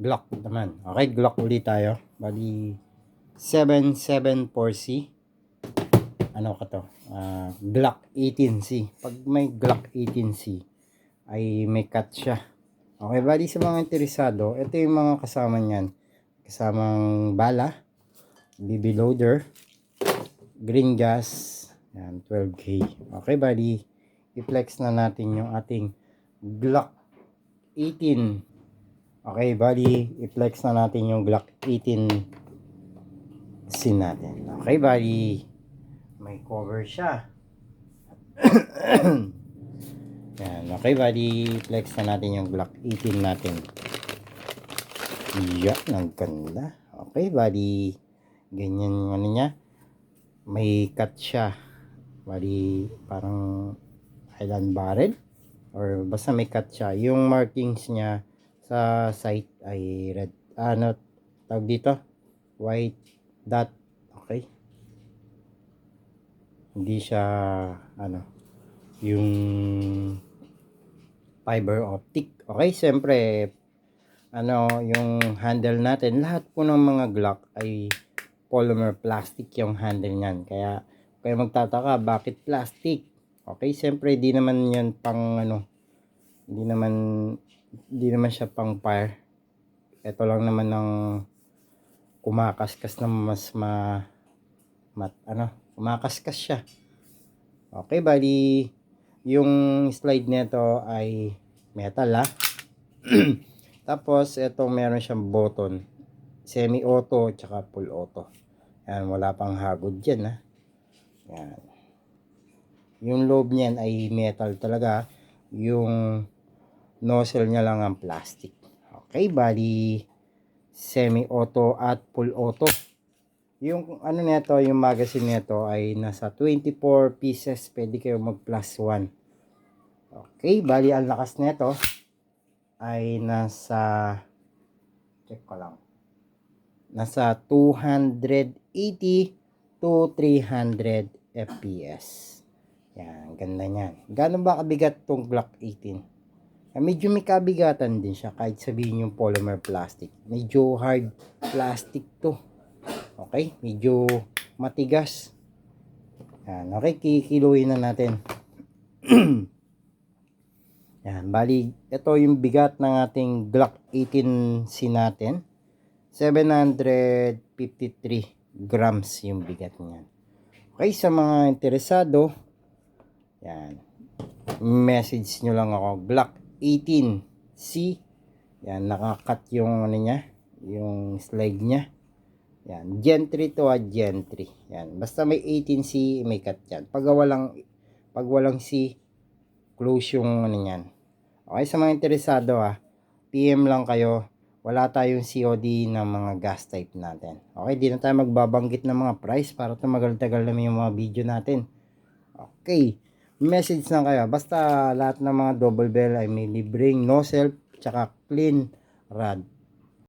Glock naman. Okay, Glock ulit tayo. Bali, 774C. Ano ka to? Glock 18C. Pag may Glock 18C, ay may cut siya. Okay, bali sa mga interesado, ito yung mga kasama niyan. Kasamang bala, BB loader, green gas, yan, 12K. Okay, bali, i-flex na natin yung ating Glock 18. Okay, bali, i-flex na natin yung Glock 18C natin. Okay, bali, may cover siya. Yan, okay, bali, flex na natin yung Glock 18 natin. Yan, ang ganda. Okay, bali, ganyan yung ano niya. May cut siya. Bali, parang island barrel. Or basta may cut siya. Yung markings niya sa site ay red. Ano, tawag dito? White dot. Okay. Hindi siya, ano, yung fiber optic. Okay, siyempre, ano, yung handle natin, lahat po ng mga Glock ay polymer plastic yung handle niyan. Kaya magtataka, bakit plastic? Okay, siyempre, di naman yan pang, ano, hindi naman siya pang fire. Ito lang naman ng kumakaskas na kumakaskas siya. Okay, bali, yung slide nito ay metal Tapos, ito meron siyang button. Semi-auto, tsaka full auto. Yan, wala pang hagod dyan Yan. Yung loob niyan ay metal talaga. Yung nozzle niya lang ang plastic. Okay, bali, semi-auto at full auto. Yung ano nito, yung magazine nito ay nasa 24 pieces. Pwede kayo mag plus 1. Okay, bali ang lakas nito ay nasa, check ko lang, nasa 280 to 300 fps. Yan, ganda niyan. Gano'n ba kabigat tong Glock 18? Medyo may kabigatan din siya kahit sabihin yung polymer plastic. Medyo hard plastic to. Okay, medyo matigas. Yan, okay, kikiluhin na natin. Yan, bali, ito yung bigat ng ating Glock 18C natin. 753 grams yung bigat niyan. Okay, sa mga interesado, yan, message nyo lang ako, Glock 18C. Yan, nakakat yung ano niya, yung slide niya. Yan, Gen 3 to Gen 3. Yan, basta may 18C, may cut yan. Pag walang C, close yung ano niyan. Okay, sa mga interesado PM lang kayo. Wala tayong COD ng mga gas type natin. Okay, di na tayo magbabanggit ng mga price para tumagal-tagal naman yung mga video natin. Okay, message na kayo. Basta lahat ng mga double bell ay may libreng nozzle tsaka clean rod.